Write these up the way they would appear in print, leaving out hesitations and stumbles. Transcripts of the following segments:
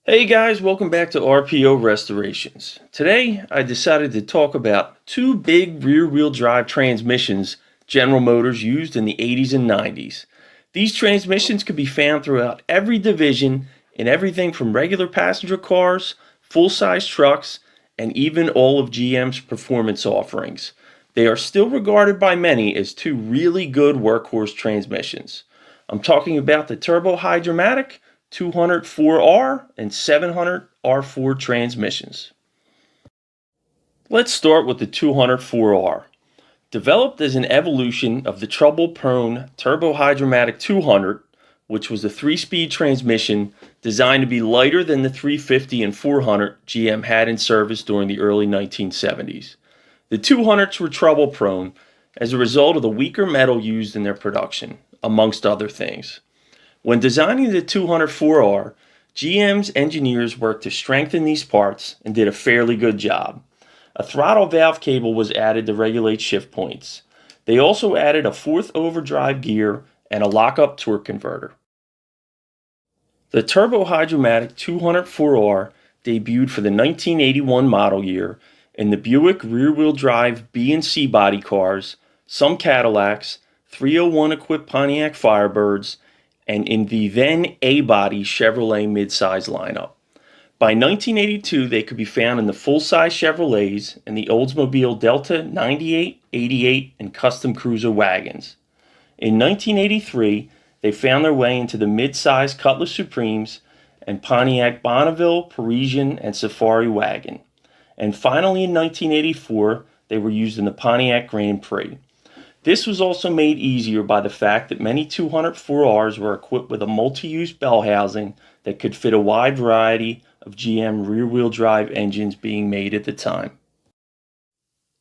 Hey guys, welcome back to RPO Restorations. Today I decided to talk about two big rear-wheel drive transmissions General Motors used in the 80s and 90s. These transmissions could be found throughout every division in everything from regular passenger cars, full-size trucks, and even all of GM's performance offerings. They are still regarded by many as two really good workhorse transmissions. I'm talking about the Turbo Hydromatic 204R and 700R4 transmissions. Let's start with the 204R. Developed as an evolution of the trouble-prone Turbo Hydromatic 200, which was a 3-speed transmission designed to be lighter than the 350 and 400 GM had in service during the early 1970s. The 200s were trouble-prone as a result of the weaker metal used in their production, amongst other things. When designing the 204R, GM's engineers worked to strengthen these parts and did a fairly good job. A throttle valve cable was added to regulate shift points. They also added a fourth overdrive gear and a lock-up torque converter. The Turbo Hydromatic 204R debuted for the 1981 model year in the Buick rear-wheel drive B and C body cars, some Cadillacs, 301 equipped Pontiac Firebirds, and in the then A-body Chevrolet midsize lineup. By 1982, they could be found in the full-size Chevrolets and the Oldsmobile Delta 98, 88, and Custom Cruiser wagons. In 1983, they found their way into the midsize Cutlass Supremes and Pontiac Bonneville, Parisian, and Safari wagon. And finally in 1984, they were used in the Pontiac Grand Prix. This was also made easier by the fact that many 204Rs were equipped with a multi-use bell housing that could fit a wide variety of GM rear-wheel drive engines being made at the time.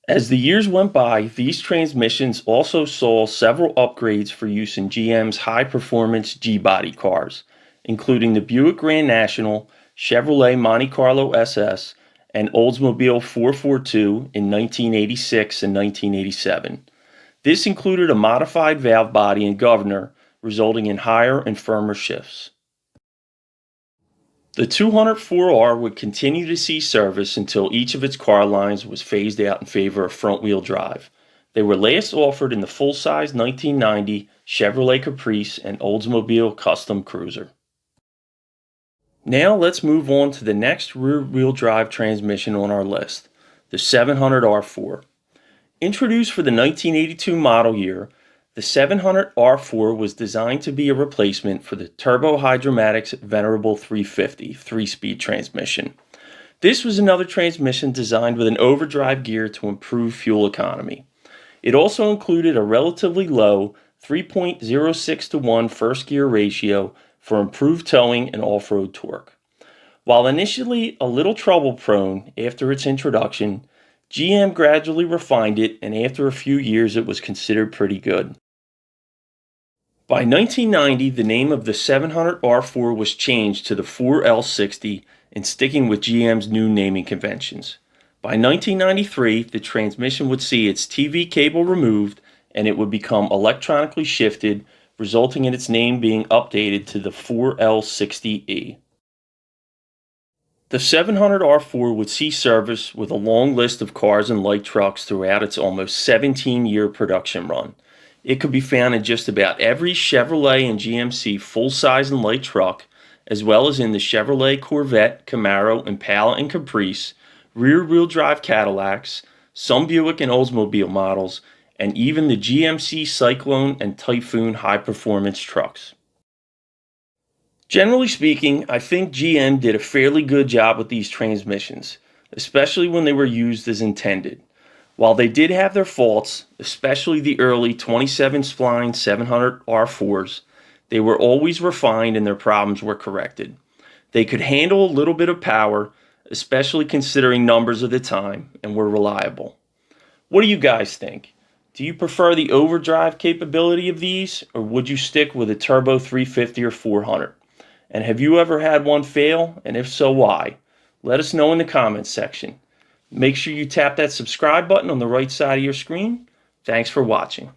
As the years went by, these transmissions also saw several upgrades for use in GM's high-performance G-body cars, including the Buick Grand National, Chevrolet Monte Carlo SS, and Oldsmobile 442 in 1986 and 1987. This included a modified valve body and governor, resulting in higher and firmer shifts. The 204R would continue to see service until each of its car lines was phased out in favor of front-wheel drive. They were last offered in the full-size 1990 Chevrolet Caprice and Oldsmobile Custom Cruiser. Now let's move on to the next rear-wheel drive transmission on our list, the 700R4. Introduced for the 1982 model year, the 700R4 was designed to be a replacement for the Turbo Hydromatic's venerable 350 3-speed transmission. This was another transmission designed with an overdrive gear to improve fuel economy. It also included a relatively low 3.06 to 1 first gear ratio for improved towing and off-road torque. While initially a little trouble-prone after its introduction, GM gradually refined it, and after a few years it was considered pretty good. By 1990, the name of the 700R4 was changed to the 4L60 in sticking with GM's new naming conventions. By 1993, the transmission would see its TV cable removed and it would become electronically shifted, resulting in its name being updated to the 4L60E. The 700R4 would see service with a long list of cars and light trucks throughout its almost 17-year production run. It could be found in just about every Chevrolet and GMC full-size and light truck, as well as in the Chevrolet Corvette, Camaro, Impala, and Caprice, rear-wheel drive Cadillacs, some Buick and Oldsmobile models, and even the GMC Cyclone and Typhoon high-performance trucks. Generally speaking, I think GM did a fairly good job with these transmissions, especially when they were used as intended. While they did have their faults, especially the early 27-spline 700R4s, they were always refined and their problems were corrected. They could handle a little bit of power, especially considering numbers of the time, and were reliable. What do you guys think? Do you prefer the overdrive capability of these, or would you stick with a turbo 350 or 400? And have you ever had one fail? And if so, why? Let us know in the comments section. Make sure you tap that subscribe button on the right side of your screen. Thanks for watching.